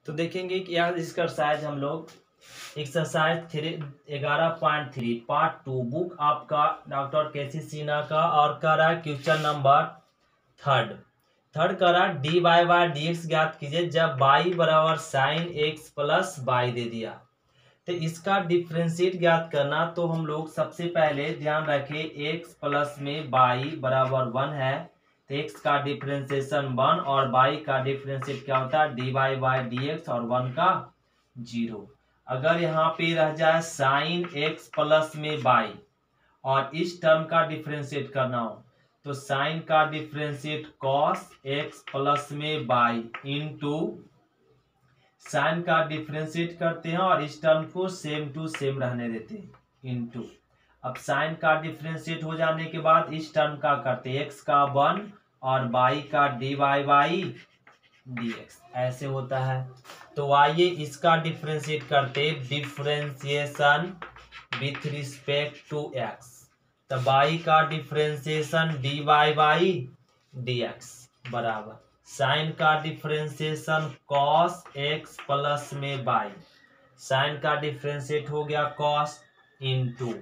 तो देखेंगे कि यह एक्सरसाइज हम लोग एक्सरसाइज 11.3 पार्ट 2 बुक आपका डॉक्टर केसी सिन्हा का और कर रहा है क्वेश्चन नंबर थर्ड कर रहा है d y by d x ज्ञात कीजिए जब बाई बराबर साइन एक्स प्लस बाई दे दिया। तो इसका डिफ्रेंशिएट ज्ञात करना, तो हम लोग सबसे पहले ध्यान रखें एक्स प्लस में बाई बराबर 1 है, तो एक्स का डिफ्रेंशिएशन 1 और बाई का डिफ्रेंशिएट क्या होता है d y by d x और 1 का 0। अगर यहाँ पे रह जाए साइन एक्स प्लस में बाई और इस टर्म का डिफ्रेंशिएट करना हो तो साइन का डिफ्रेंशिएट कॉस एक्स प्लस में बाई इंटू साइन का डिफ्रेंशिएट करते हैं और इस टर्म को सेम टू सेम रहने देते हैं इंटू। अब साइन का डिफ्रेंशिएट हो जाने के बाद इस टर्म का करते हैं एक्स का 1 और बाई का d y by d x, ऐसे होता है। तो आइए इसका डिफ्रेंशिएट करते, differentiation with respect to x, तो बाई का differentiation d y by d x बराबर साइन का डिफ्रेंशिएशन कॉस एक्स प्लस में बाई, साइन का डिफ्रेंशिएट हो गया कॉस इंटू।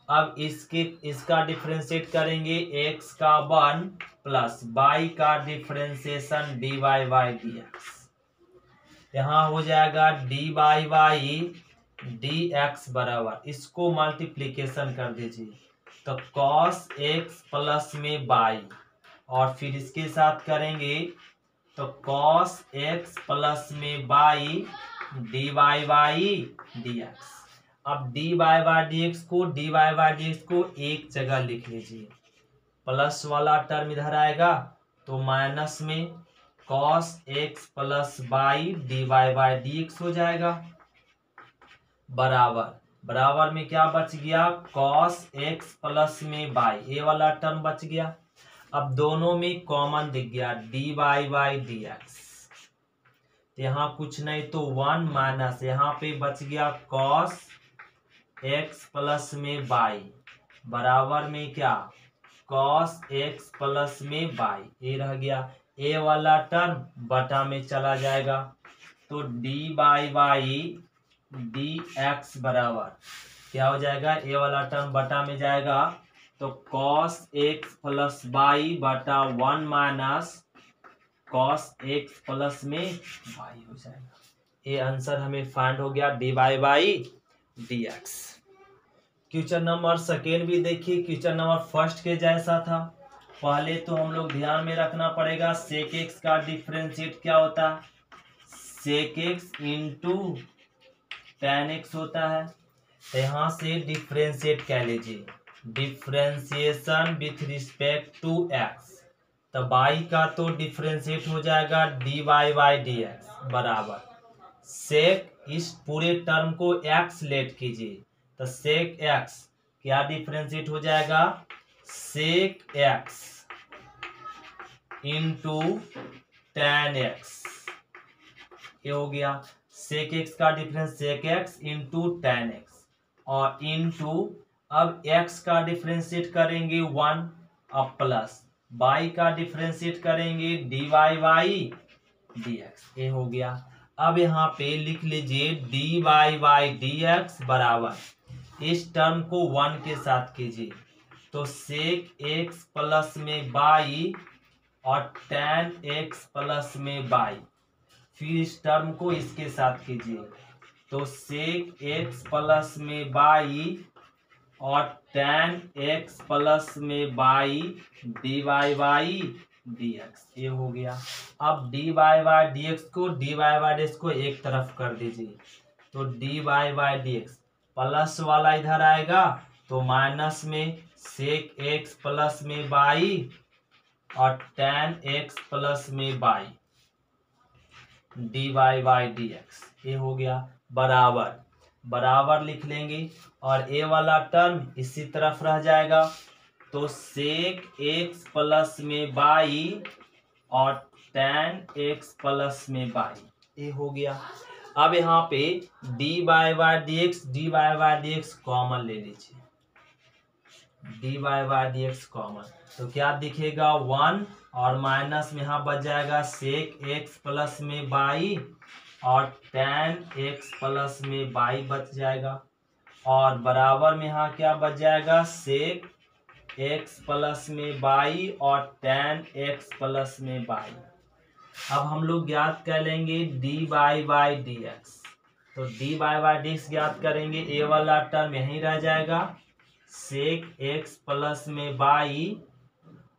अब इसका डिफ्रेंशिएट करेंगे एक्स का 1 प्लस बाई का differentiation d y by d x, यहाँ हो जाएगा d y by d x बराबर, इसको मल्टीप्लीकेशन कर दीजिए तो कॉस एक्स प्लस में बाई और फिर इसके साथ करेंगे तो कॉस एक्स प्लस में y d y by d x. अब d y by d x को एक जगह लिख लीजिए, प्लस वाला टर्म इधर आएगा तो माइनस में cos x plus y d y by d x हो जाएगा बराबर में क्या बच गया कॉस एक्स प्लस में बाई, ये वाला टर्म बच गया। अब दोनों में कॉमन दिख गया d y by d x, यहाँ कुछ नहीं तो 1 माइनस यहाँ पे बच गया कॉस एक्स प्लस में बाई बराबर में क्या कॉस एक्स प्लस में बाई, ये रह गया। ए वाला टर्म बटा में चला जाएगा तो d y by d x बराबर क्या हो जाएगा, ए वाला टर्म बटा में जाएगा तो कॉस एक्स प्लस बाई बटा 1 माइनस कॉस एक्स प्लस में बाई हो जाएगा। ये आंसर हमें फाइंड हो गया d y by d x. Question number second भी देखिए, क्वेश्चन नंबर फर्स्ट के जैसा था। पहले तो हम लोग ध्यान में रखना पड़ेगा सेक एक्स का डिफरेंशिएट क्या होता है, sec x into tan x होता है। तो यहाँ से डिफरेंशिएट कह लीजिए, differentiation with respect to x, तो बाई का तो डिफरेंशिएट हो जाएगा d y by d x बराबर सेक, इस पूरे टर्म को एक्स लेट कीजिए तो सेक एक्स क्या डिफरेंशिएट हो जाएगा sec x into tan x, ये हो गया सेक एक्स का difference sec x into tan x और इंटू अब x का डिफरेंशिएट करेंगे 1 अब प्लस बाई का डिफरेंशिएट करेंगे d y by d x, ये हो गया। अब यहाँ पे लिख लीजिए d y by d x बराबर इस टर्म को 1 के साथ कीजिए तो सेक एक्स प्लस में बाई और टेन एक्स प्लस में बाई, फिर इस टर्म को इसके साथ कीजिए तो सेक एक्स प्लस में बाई और टेन एक्स प्लस में y d y by d x, ये हो गया। अब d y by d x को एक तरफ कर दीजिए तो d y by d x plus वाला इधर आएगा तो माइनस में सेक एक्स प्लस में बाई और टेन एक्स प्लस में y d y by d x, ये हो गया बराबर लिख लेंगे और ए वाला टर्म इसी तरफ रह जाएगा तो सेक एक्स प्लस में बाई और टेन एक्स प्लस में बाई, ये हो गया। अब यहाँ पे d y by d x common ले लीजिए, d y by d x common तो क्या दिखेगा 1 और माइनस में यहाँ बच जाएगा सेक एक्स प्लस में बाई और tan x प्लस में बाई बच जाएगा, और बराबर में यहाँ क्या बच जाएगा, सेक x प्लस में बाई और tan x प्लस में बाई। अब हम लोग ज्ञात कर लेंगे dy बाई डी एक्स। तो dy बाई डी एक्स ज्ञात करेंगे, ए वाला टर्म यहीं रह जाएगा, सेक x प्लस में बाई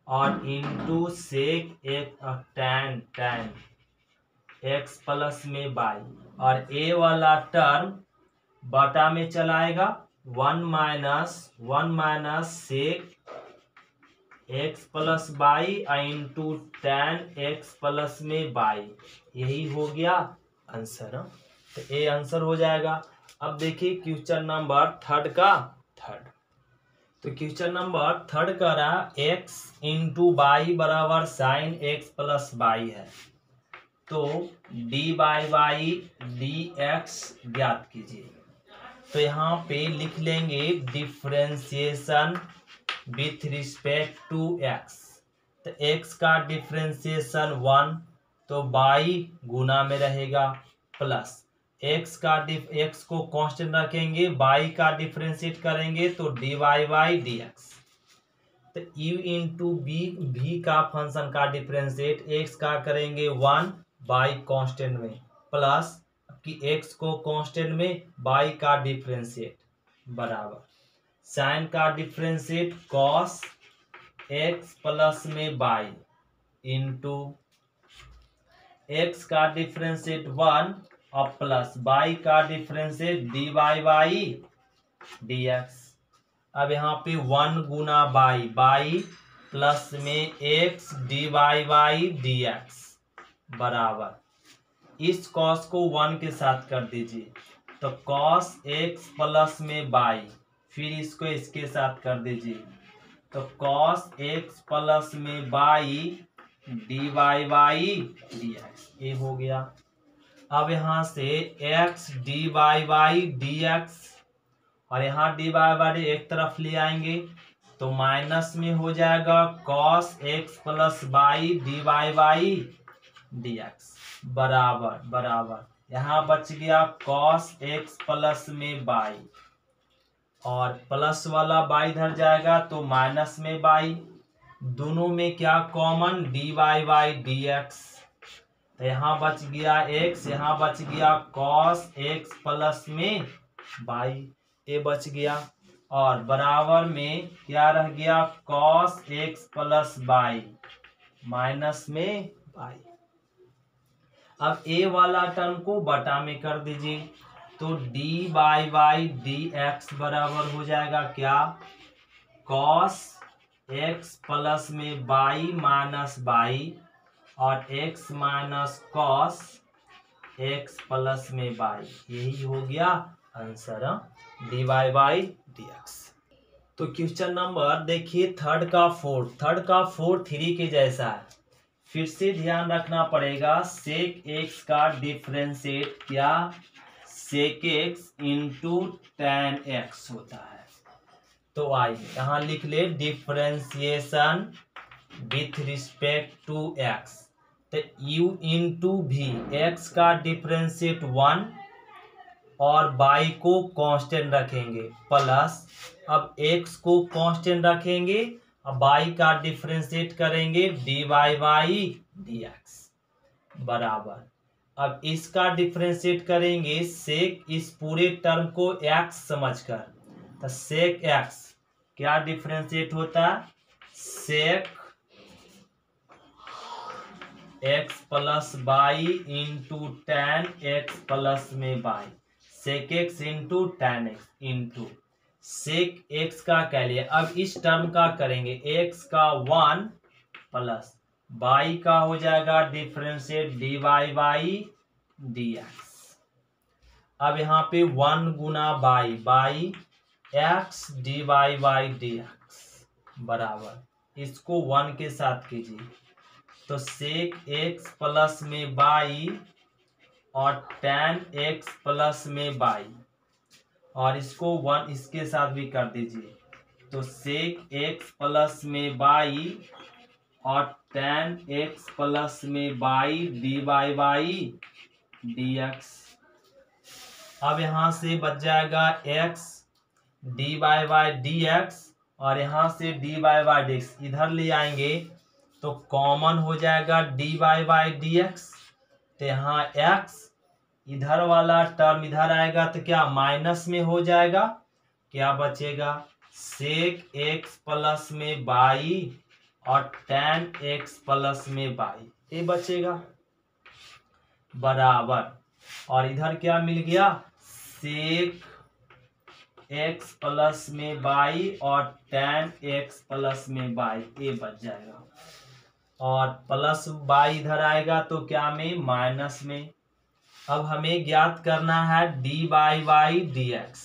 और into sec tan x plus में बाई, और ए वाला टर्म बटा में चलाएगा, 1 minus sec x plus y into tan x plus में बाई। यही हो गया आंसर। तो ये आंसर हो जाएगा। अब देखिए क्वेश्चन नंबर थर्ड। तो क्वेश्चन नंबर थर्ड का रहा x इंटू बाई बराबर साइन x प्लस बाई है। तो डी बाई डी एक्स ज्ञात कीजिए। तो यहाँ पे लिख लेंगे differentiation with respect to x। तो x का डिफरेंशिएशन 1, तो बाई गुना में रहेगा, प्लस x को कांस्टेंट रखेंगे, बाई का डिफरेंशिएट करेंगे तो d y by d x. तो u इंटू भी का फंक्शन का डिफरेंशिएट x का करेंगे 1 बाई कांस्टेंट में, प्लस कि x को कांस्टेंट में बाई का डिफरेंशिएट बराबर साइन का डिफरेंशिएट कॉस x प्लस में बाई इंटू x का डिफरेंशिएट 1 और प्लस बाई का differentiate d y by d x. अब यहाँ पे 1 गुना बाई प्लस में x d y by d x बराबर इस कॉस को 1 के साथ कर दीजिए, तो कॉस x प्लस में बाई, फिर इसको इसके साथ कर दीजिए, तो कॉस x प्लस में y d y by d x. ये हो गया। अब यहाँ से x d y by d x और यहाँ डी वाई बाई एक तरफ ले आएंगे तो माइनस में हो जाएगा cos x plus y d y by d x बराबर यहाँ बच गया कॉस x प्लस में बाई, और प्लस वाला बाई इधर जाएगा तो माइनस में बाई, दोनों में क्या common, d y by d x. तो यहाँ बच गया x, यहाँ बच गया कॉस x प्लस में बाई, ये बच गया, और बराबर में क्या रह गया, cos x plus y minus में बाई। अब a वाला टर्म को बटा में कर दीजिए, तो d y by d x बराबर हो जाएगा क्या, कॉस x प्लस में बाई माइनस बाई और x minus cos x plus में बाई। यही हो गया answer, d y by d x. तो क्वेश्चन नंबर देखिए थर्ड का फोर 3 के जैसा है। फिर से ध्यान रखना पड़ेगा, सेक x का डिफरेंशिएट क्या, sec x into tan x होता है। तो आइए यहाँ लिख ले differentiation with respect to x। तो u इंटू भी, x का डिफरेंशिएट 1 और y को कांस्टेंट रखेंगे, प्लस अब x को कांस्टेंट रखेंगे और y का डिफरेंशिएट करेंगे d y by d x बराबर। अब इसका डिफरेंशिएट करेंगे सेक इस पूरे टर्म को x समझकर, तो सेक x क्या डिफरेंशिएट होता है, sec x plus y into tan x plus में y, sec x into tan x into sec x का कह लिया। अब इस टर्म का करेंगे x का 1 प्लस बाई का हो जाएगा differentiate d y by d x. अब यहाँ पे 1 गुना y x d y by d x बराबर इसको 1 के साथ कीजिए, तो सेक x प्लस में बाई और टैन x प्लस में बाई, और इसको 1 इसके साथ भी कर दीजिए, तो सेक x प्लस में बाई और टैन x प्लस में y d y by dx। अब यहाँ से बच जाएगा x dy बाई dx और यहाँ से dy बाई dx इधर ले आएंगे तो कॉमन हो जाएगा dy बाई dx। तो यहाँ x इधर वाला टर्म इधर आएगा तो क्या माइनस में हो जाएगा, क्या बचेगा सेक x प्लस में बाई और tan x प्लस में बाई, ये बचेगा बराबर। और इधर क्या मिल गया सेक x प्लस में बाई और tan x प्लस में बाई, ये बच जाएगा। और प्लस बाई इधर आएगा तो क्या में माइनस में। अब हमें ज्ञात करना है डी बाई डी एक्स,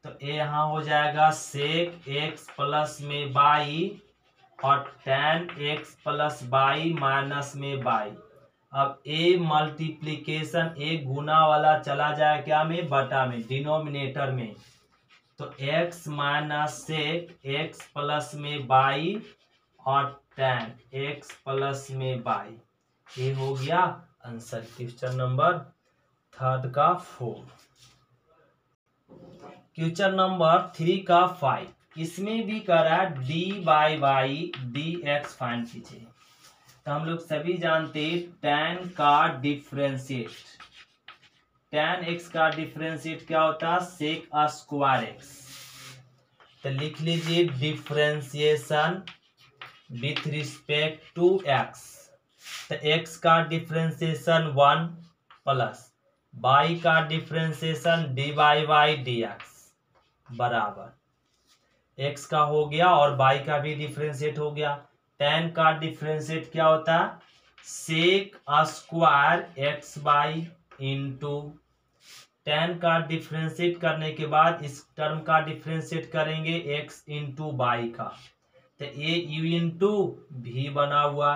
तो ये यहाँ हो जाएगा सेक एक्स प्लस में बाई और tan x plus y minus में बाई। अब ए मल्टीप्लीकेशन ए गुना वाला चला जाए क्या में बटा में डिनोमिनेटर में, तो x minus sec x plus में बाई और tan x प्लस में बाई, ये हो गया आंसर क्वेश्चन नंबर 3 का 4। क्वेश्चन नंबर 3 का 5, इसमें भी करा d by d x find कीजिए। तो हम लोग सभी जानते tan का डिफरेंशिएट, tan x का डिफरेंशिएट क्या होता है सेक स्क्वायर x। तो लिख लीजिए differentiation with respect to x। तो x का डिफरेंशिएशन 1 प्लस y का differentiation d by d x बराबर x का हो गया और y का भी डिफरेंशिएट हो गया। tan का डिफरेंशिएट क्या होता है sec square x y into tan का डिफरेंशिएट करने के बाद इस टर्म का डिफरेंशिएट करेंगे x इंटू बाई का, तो a u इंटू भी बना हुआ।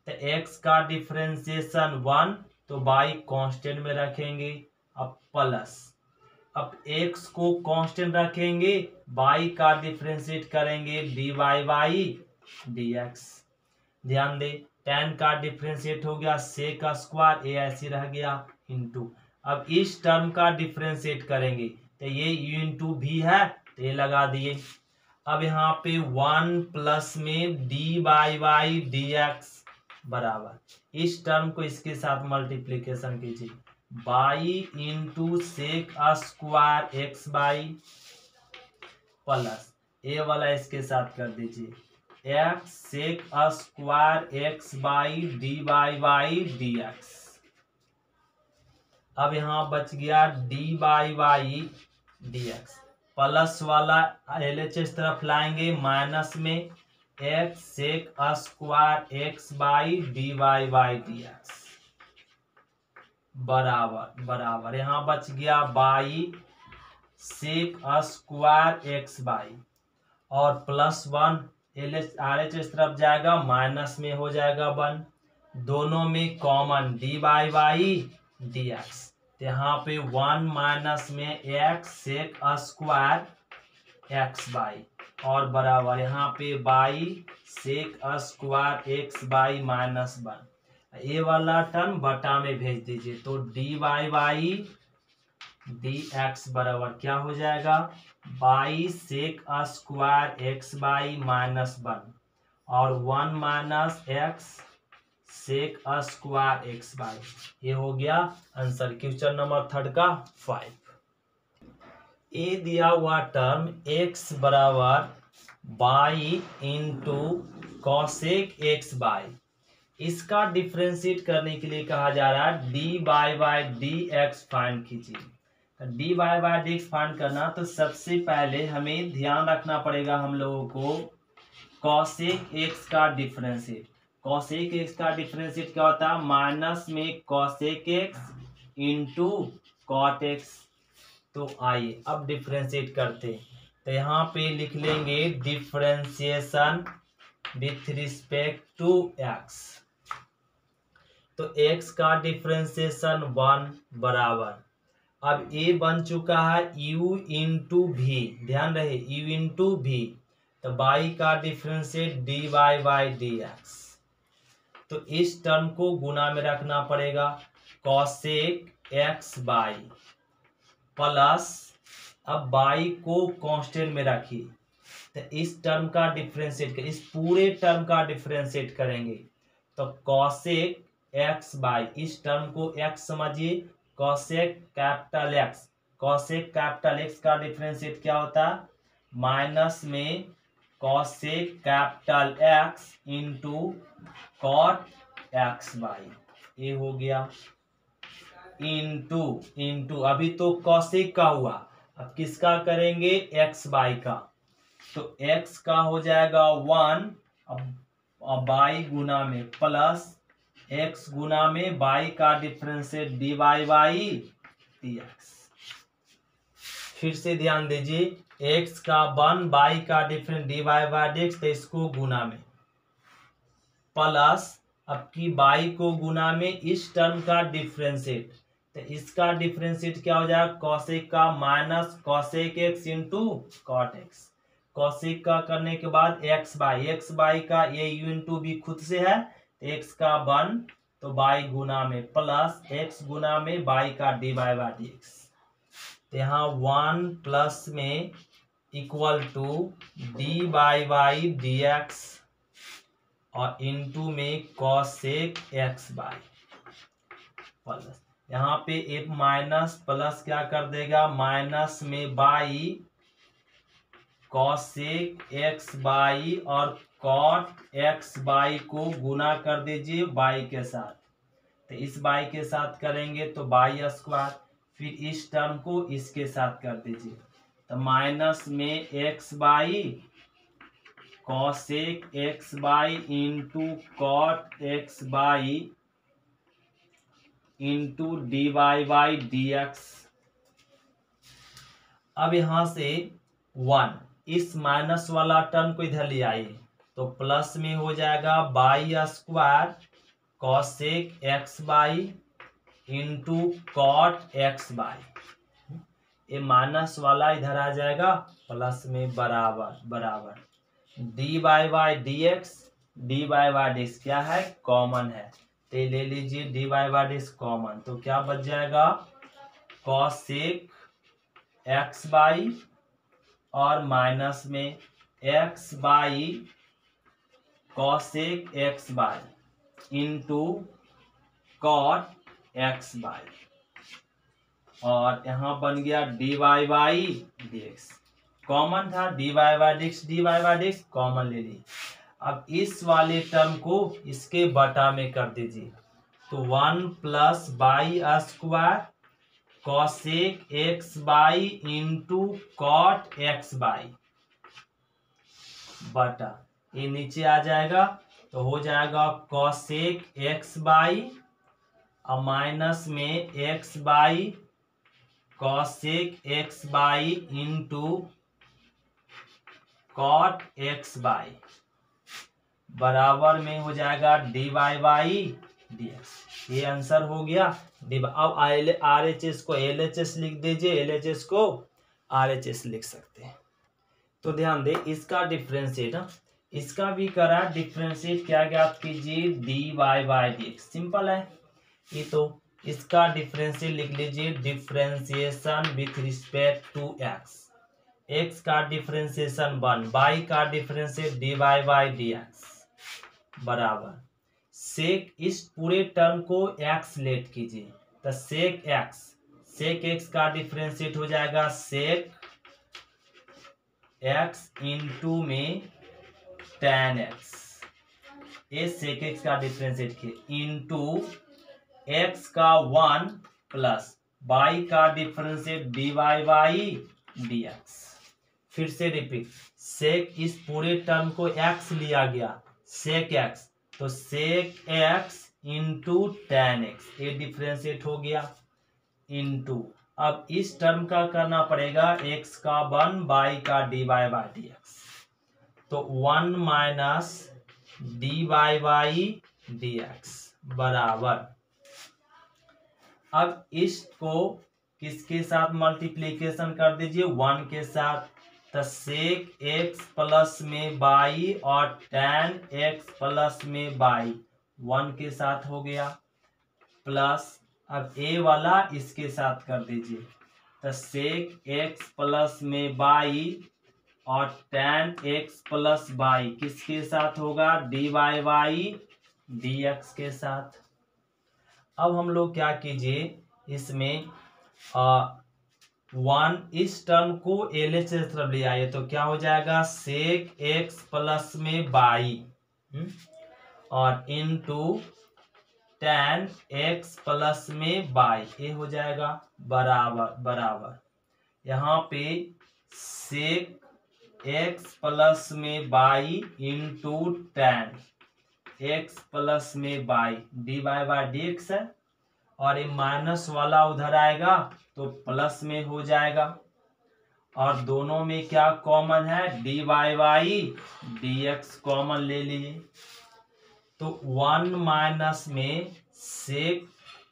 तो x का डिफरेंशिएशन 1 तो y कांस्टेंट में रखेंगे, अब प्लस अब x को कांस्टेंट रखेंगे y का डिफरेंशिएट करेंगे dy बाई dx। ध्यान दे tan का डिफरेंशिएट हो गया सेक स्क्वायर ए ऐसे रह गया इंटू, अब इस टर्म का डिफरेंशिएट करेंगे तो ये u इंटू भी है तो ये लगा दिए। अब यहाँ पे 1 प्लस में डी बाई डी एक्स बराबर इस टर्म को इसके साथ मल्टीप्लीकेशन कीजिए y into sec square x y plus ए वाला इसके साथ कर दीजिए x sec square x y d by d x. अब यहाँ बच गया d by d x, plus वाला LHS तरफ लाएंगे माइनस में x sec square x y d by d x बराबर यहाँ बच गया y sec square x y और प्लस 1 RHS तरफ जाएगा माइनस में हो जाएगा 1, दोनों में common d by d x. तो यहाँ पे 1 माइनस में x sec square x y और बराबर यहाँ पे y sec square x y minus 1, ये वाला टर्म बटा में भेज दीजिए तो डी बाई डी एक्स बराबर क्या हो जाएगा y sec square x y minus 1 और 1 minus x sec square x y, ये हो गया आंसर क्वेश्चन नंबर 3 का 5। ए दिया हुआ टर्म x बराबर y into cosec x y, इसका डिफरेंशिएट करने के लिए कहा जा रहा है d by d x find कीजिए। D by d x find करना तो सबसे पहले हमें ध्यान रखना पड़ेगा हम लोगों को कॉसेक एक्स का डिफरेंशिएट। कॉसेक एक्स का डिफरेंशिएट क्या होता है माइनस में cosec x into cot x. तो आइए अब डिफरेंशिएट करते हैं, तो यहाँ पे लिख लेंगे differentiation with respect to x. तो x का डिफरेंशिएशन 1 बराबर, अब a बन चुका है u इंटू भी, ध्यान रहे u इंटू भी, तो y का differentiate dy by d x. तो इस टर्म को गुना में रखना पड़ेगा, कॉसेक एक्स बाई प्लस, अब बाई को कांस्टेंट में रखिए, तो इस टर्म का डिफरेंशिएट कर, इस पूरे टर्म का डिफरेंशिएट करेंगे तो कॉसेक एक्स बाई, इस टर्म को एक्स समझिए, cosec capital x, cosec capital x का डिफरेंशिएट क्या होता है, माइनस में cosec capital x into cot x y, ये हो गया, इंटू इंटू अभी तो कॉसेक का हुआ, अब किसका करेंगे, एक्स बाई का, तो एक्स का हो जाएगा 1, अब बाई गुना में प्लस एक्स गुना में बाई का differentiate d y by d x. फिर से ध्यान दीजिए, एक्स का 1 बाई का difference d y by d x, तो इसको गुना में प्लस अब की बाई को गुना में इस टर्म का डिफरेंशिएट, तो इसका डिफरेंशिएट क्या हो जाएगा, कॉसेक का minus cosec x into cot x, cosec का करने के बाद एक्स बाई का ये यू इंटू भी खुद से है, तो एक्स का 1 तो बाई गुना में प्लस एक्स गुना में बाई का d y by d x, तो यहाँ 1 प्लस में equal to d y by d x और इंटू में कॉसेक एक्स बाई प्लस, यहाँ पे एक माइनस प्लस क्या कर देगा, माइनस में बाई कॉसेक एक्स बाई और कॉट एक्स बाई को गुना कर दीजिए बाई के साथ, तो इस बाई के साथ करेंगे तो बाई स्क्वायर, फिर इस टर्म को इसके साथ कर दीजिए, तो माइनस में x y cosec x y into cot x y into d y by d x. अब यहां से 1 इस माइनस वाला टर्म को इधर ले आइए, तो प्लस में हो जाएगा y square cosec x y into cot x y, ये माइनस वाला इधर आ जाएगा प्लस में बराबर बराबर d y by d x, d y by d x क्या है, कॉमन है, तो ले लीजिए d y by d x common, तो क्या बच जाएगा, कॉसेक एक्स बाई और माइनस में x y cosec x y into cot x y, और यहाँ बन गया d y by d x, common था d y by d x, d y by d x common ले ली। अब इस वाले टर्म को इसके बटा में कर दीजिए, तो 1 plus y square cosec x y into cot x y बटा, ये नीचे आ जाएगा तो हो जाएगा कॉसेक एक्स बाई और माइनस में x y cosec x y into cot x y बराबर में हो जाएगा d y by d x, ये आंसर हो गया डी। अब आर एच एस को एल एच एस लिख दीजिए, एल एच एस को आर एच एस लिख सकते हैं। तो ध्यान दे, इसका डिफरेंशिएट, इसका भी करा डिफरेंशिएट, क्या ज्ञात कीजिए, d y by d x, simple है ये, तो इसका डिफरेंशिएट लिख लीजिए, differentiation with respect to x, x का डिफरेंशिएशन 1, बाई का differentiate d y by d x बराबर सेक, इस पूरे टर्म को एक्स लेट कीजिए, तो सेक एक्स का डिफरेंशिएट हो जाएगा सेक एक्स इंटू में tan एक्स, ये सेक एक्स का डिफरेंशिएट किए इंटू एक्स का 1 प्लस बाई का differentiate d y by d x. फिर से रिपीट, सेक इस पूरे टर्म को एक्स लिया गया, सेक एक्स, तो sec x into tan x, ये डिफरेंशिएट हो गया इंटू, अब इस टर्म का करना पड़ेगा एक्स का 1 बाई का d y by d x, तो 1 minus d y by d x बराबर, अब इसको किसके साथ मल्टीप्लीकेशन कर दीजिए, 1 के साथ, तो सेक एक्स प्लस में बाई और tan एक्स प्लस में बाई 1 के साथ हो गया, प्लस अब ए वाला इसके साथ कर दीजिए, तो सेक एक्स प्लस में बाई और tan x प्लस बाई किसके साथ होगा, d y by d x के साथ। अब हम लोग क्या कीजिए, इसमें 1 इस टर्म को LHS तरफ ले आइए, तो क्या हो जाएगा, सेक एक्स प्लस में बाई और इनटू tan x प्लस में बाई, ये हो जाएगा बराबर बराबर, यहाँ पे सेक एक्स प्लस में y into tan x plus में y d y by d x है, और ये माइनस वाला उधर आएगा तो प्लस में हो जाएगा, और दोनों में क्या कॉमन है, d y by d x common ले लीजिए, तो 1 माइनस में सेक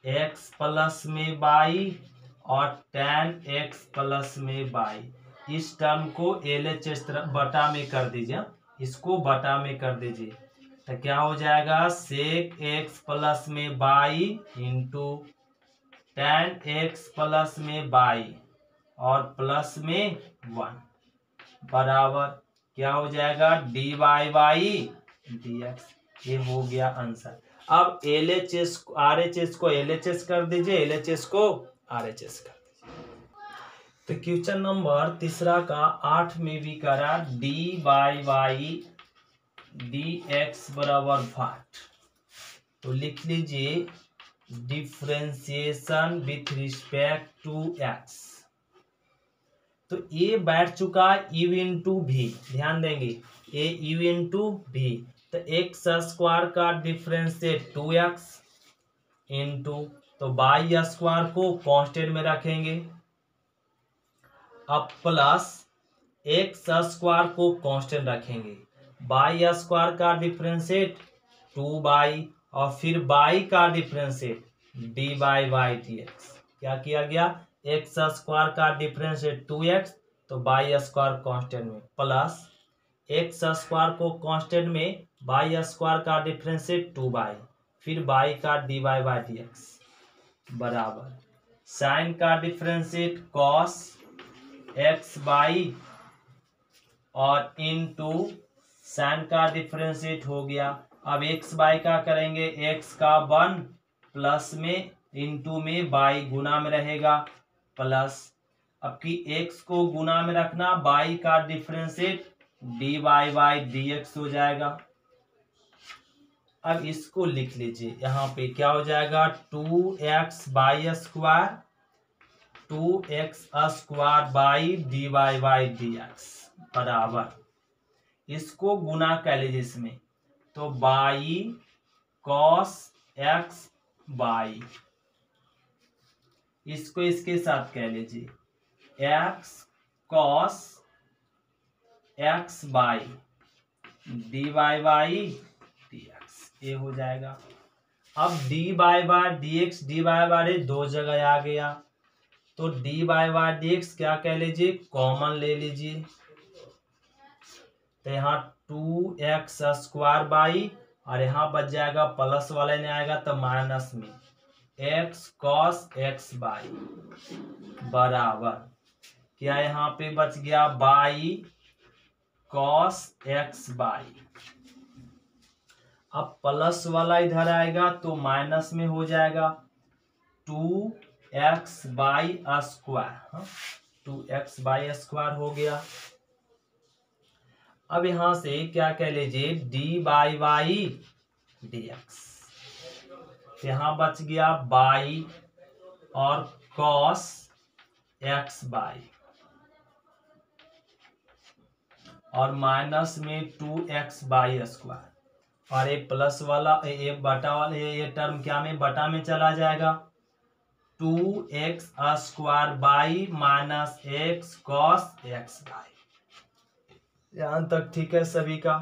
एक्स प्लस में बाई और tan एक्स प्लस में बाई, इस टर्म को LHS बटा में कर दीजिए, इसको बटा में कर दीजिए, तो क्या हो जाएगा, सेक एक्स प्लस में y into tan x plus में बाई और प्लस में 1 बराबर क्या हो जाएगा, d y by d x. ये हो गया आंसर। अब LHS RHS को LHS कर दीजिए, LHS को RHS कर दीजिए। तो क्वेश्चन नंबर तीसरा का 8 में भी करा d y by d x बराबर 5, तो लिख लीजिए differentiation with respect to x. तो ए बैठ चुका यू इंटू भी, ध्यान देंगे ए यू इंटू भी, तो एक्स स्क्वायर का डिफ्रेंशिएट 2x इंटू, तो बाई स्क्वायर को कांस्टेंट में रखेंगे, अब प्लस एक्स स्क्वायर को कांस्टेंट रखेंगे, बाई स्क्वायर का डिफ्रेंशिएट 2y और फिर बाई का differentiate d y by d x. क्या किया गया, एक्स स्क्वायर का डिफ्रेंशिएट 2x, तो बाई स्क्वायर कांस्टेंट में, प्लस एक्स स्क्वायर को कांस्टेंट में, बाई स्क्वायर का डिफ्रेंशिएट 2y, फिर बाई का d y by d x बराबर साइन का डिफ्रेंशिएट कॉस एक्स बाई और इनटू साइन का डिफ्रेंशिएट हो गया। अब एक्स बाई का करेंगे, एक्स का 1 प्लस में इंटू में बाई गुना में रहेगा प्लस, अब की एक्स को गुना में रखना, बाई का differentiate d y by d x हो जाएगा। अब इसको लिख लीजिए, यहाँ पे क्या हो जाएगा, 2x y square 2x square y d y by d x बराबर, इसको गुना कर लीजिए इसमें, तो बाई कॉस एक्स बाई, इसको इसके साथ कह लीजिए x cos x y d y by d x, ये हो जाएगा। अब d y by d x, d y by दो जगह आ गया, तो d y by d x क्या कह लीजिए, कॉमन ले लीजिए, तो यहाँ 2x स्क्वायर बाई और यहाँ बच जाएगा प्लस वाले में आएगा तो माइनस में x कॉस एक्स बाई बराबर क्या यहाँ पे बच गया, बाई कॉस एक्स बाई। अब प्लस वाला इधर आएगा तो माइनस में हो जाएगा 2x y square, 2x y square हो गया। अब यहां से क्या कह लीजिए, D y by d x, यहां बच गया बाई और कॉस एक्स बाई और माइनस में 2x बाई स्क्वायर, और ये प्लस वाला ये बटा वाला ये टर्म क्या में बटा में चला जाएगा, 2x square by minus x cos x by. यहाँ तक ठीक है सभी का।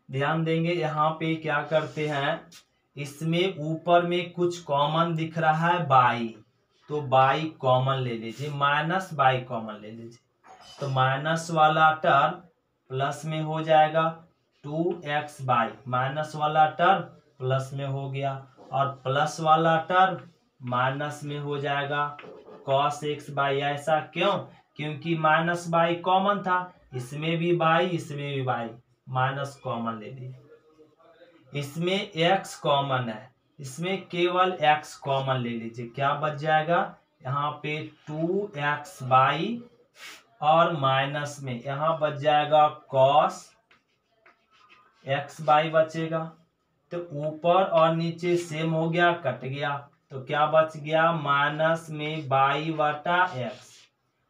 ध्यान देंगे यहाँ पे क्या करते हैं, इसमें ऊपर में कुछ कॉमन दिख रहा है बाई, तो बाई कॉमन ले लीजिए, माइनस बाई कॉमन ले लीजिए, तो माइनस वाला टर्म प्लस में हो जाएगा 2x बाई, माइनस वाला टर्म प्लस में हो गया और प्लस वाला टर्म माइनस में हो जाएगा कॉस एक्स बाई। ऐसा क्यों? क्योंकि माइनस बाई कॉमन था, इसमें भी बाई इसमें भी बाई, माइनस कॉमन ले लीजिए। इसमें x कॉमन है, इसमें केवल x कॉमन ले लीजिए। क्या बच जाएगा यहाँ पे 2x बाई, और माइनस में यहाँ बच जाएगा कॉस x बाई बचेगा। तो ऊपर और नीचे सेम हो गया, कट गया, तो क्या बच गया माइनस में बाई बटा एक्स।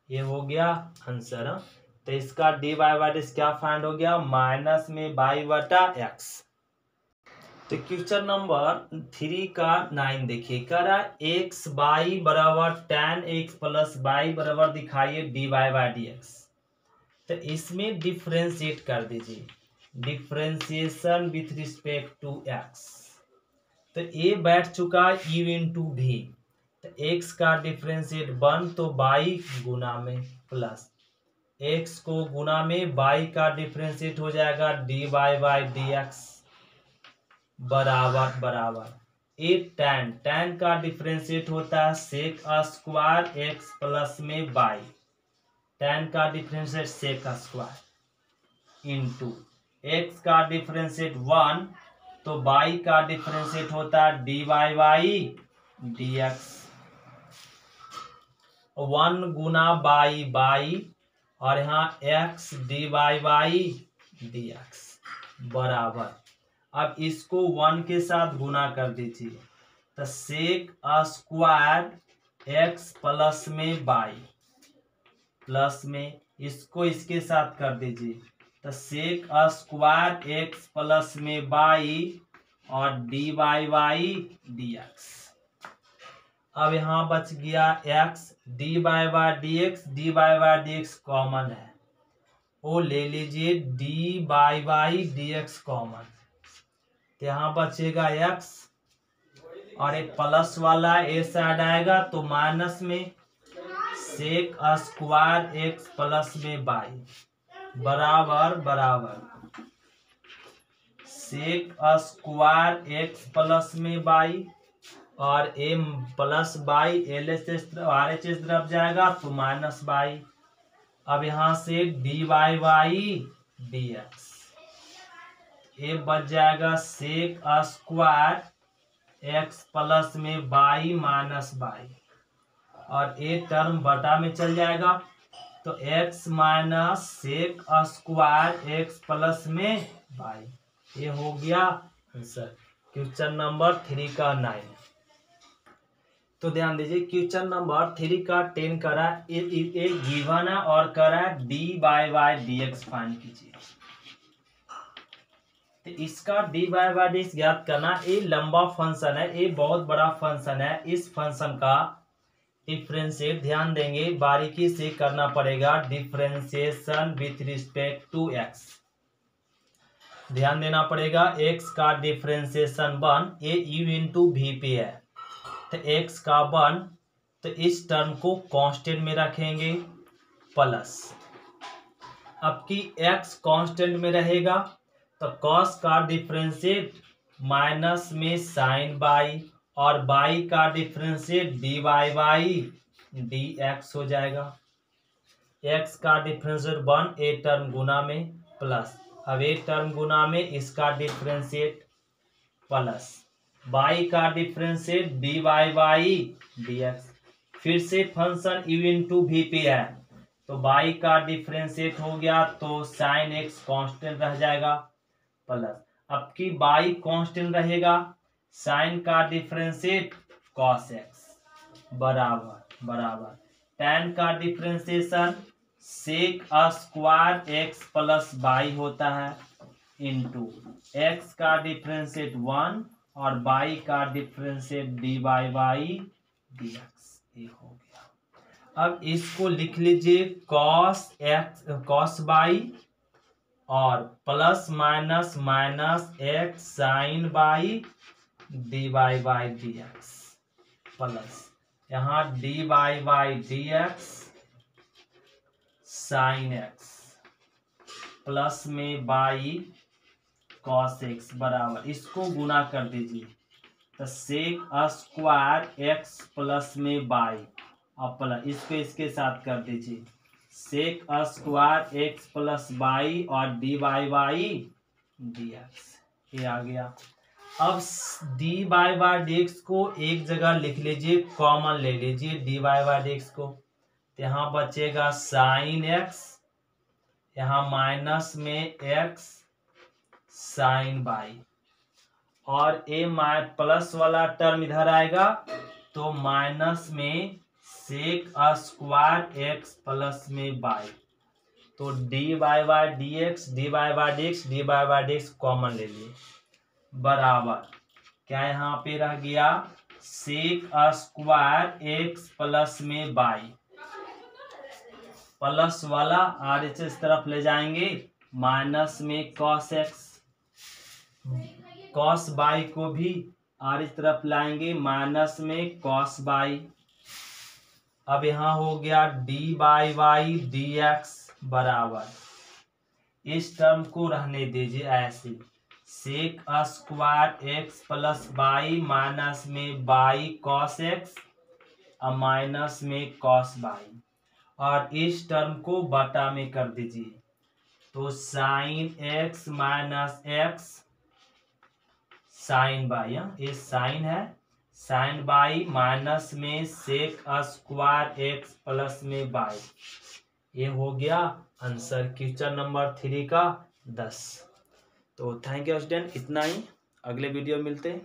ये हो गया आंसर। तो इसका डी बाई बाई क्या फाइंड हो गया, माइनस में बाई बटा एक्स। तो क्वेश्चन नंबर 3 का 9 देखिए, कह रहा एक्स बाई बराबर tan एक्स प्लस बाई बराबर दिखाइए d y by d x. तो इसमें डिफ्रेंशिएट कर दीजिए, differentiation with respect to x. तो ए बैठ चुका u इंटू भी, तो x का डिफ्रेंशिएट 1 तो बाई गुना में प्लस x को गुना में बाई का डिफ्रेंशिएट हो जाएगा d y by d x बराबर बराबर ए tan का डिफ्रेंशिएट होता है सेक स्क्वायर एक्स प्लस में बाई, tan का differentiate sec square into x का डिफ्रेंशिएट 1 तो बाई का डिफ्रेंशिएट होता है d y by d x. 1 गुना बाई बाई और यहाँ x d y by d x बराबर। अब इसको 1 के साथ गुना कर दीजिए, तो सेक स्क्वायर एक्स प्लस में बाई प्लस में इसको इसके साथ कर दीजिए, तो सेक स्क्वायर एक्स प्लस में बाई और D y by d x. अब यहाँ बच गया x, D y by d x, d y by d x common है, वो ले लीजिए D y by d x common. तो यहाँ बचेगा x और एक प्लस वाला ए साइड आएगा तो माइनस में सेक स्क्वायर एक्स प्लस में बाई बराबर बराबर सेक स्क्वायर एक्स प्लस में बाई और एम plus y L H S R H S तरफ जाएगा तो माइनस बाई। अब यहाँ से d y by d x, ए बच जाएगा सेक स्क्वायर एक्स प्लस में बाई माइनस बाई और ए टर्म बटा में चल जाएगा तो x minus sec square x plus में बाई। ये हो गया आंसर क्वेश्चन नंबर 3 का 9। तो ध्यान दीजिए क्वेश्चन नंबर 3 का 10 करा ए गिवन है और करा d y by d x find कीजिए। तो इसका D y by d x ज्ञात करना, ये लंबा फंक्शन है, ये बहुत बड़ा फंक्शन है। इस फंक्शन का डिफ्रेंशिएट ध्यान देंगे बारीकी से करना पड़ेगा, differentiation with respect to x ध्यान देना पड़ेगा। एक्स का डिफ्रेंशिएशन 1 ए यू इंटू वी पे है, तो एक्स का 1 तो इस टर्म को कांस्टेंट में रखेंगे प्लस, अब की एक्स कांस्टेंट में रहेगा तो कॉस का डिफ्रेंशिएट माइनस में साइन बाई और बाई का differentiate d y by d x हो जाएगा। एक्स का डिफ्रेंशिएट 1 ए टर्म गुना में प्लस, अब ए टर्म गुना में इसका डिफ्रेंशिएट प्लस बाई का differentiate d y by d x. फिर से फंक्शन यू इंटू वी पे है तो बाई का डिफ्रेंशिएट हो गया तो साइन एक्स कांस्टेंट रह जाएगा प्लस, अब की बाई कांस्टेंट रहेगा साइन का डिफ्रेंशिएट कॉस एक्स बराबर बराबर tan का differentiation sec square x plus y होता है इंटू एक्स का डिफ्रेंशिएट 1 और बाई का differentiate d y by d x. ये हो गया। अब इसको लिख लीजिए कॉस एक्स कॉस बाई और plus minus minus x sine y d y by d x plus यहाँ d y by d x sine x plus में बाई कॉस एक्स बराबर, इसको गुना कर दीजिए तो सेक स्क्वायर एक्स प्लस में वाई और प्लस इसको इसके साथ कर दीजिए sec square x plus Y और d y y d x. ये आ गया। अब d y by d x को एक जगह लिख लीजिए, कॉमन ले लीजिए d y by d x को। तो यहाँ बचेगा साइन एक्स, यहाँ माइनस में एक्स साइन बाई, और ए प्लस वाला टर्म इधर आएगा तो माइनस में सेक स्क्वायर एक्स प्लस में बाई। तो d y by d x d y by d x d y by d x common ले लिए बराबर क्या यहाँ पे रह गया सेक स्क्वायर एक्स प्लस में बाई, प्लस वाला आर एच इस तरफ ले जाएंगे माइनस में कॉस एक्स, कॉस बाई को भी आर इस तरफ लाएंगे माइनस में कॉस बाई। अब यहाँ हो गया d y by d x बराबर इस टर्म को रहने दीजिए ऐसे sec square x plus y minus में बाई कॉस एक्स और माइनस में कॉस बाई, और इस टर्म को बटा में कर दीजिए तो sine x minus x sine y, ये साइन है साइन बाई माइनस में सेक स्क्वायर एक्स प्लस में बाई। ये हो गया आंसर क्वेश्चन नंबर 3 का 10। तो थैंक यू स्टूडेंट, इतना ही, अगले वीडियो मिलते हैं।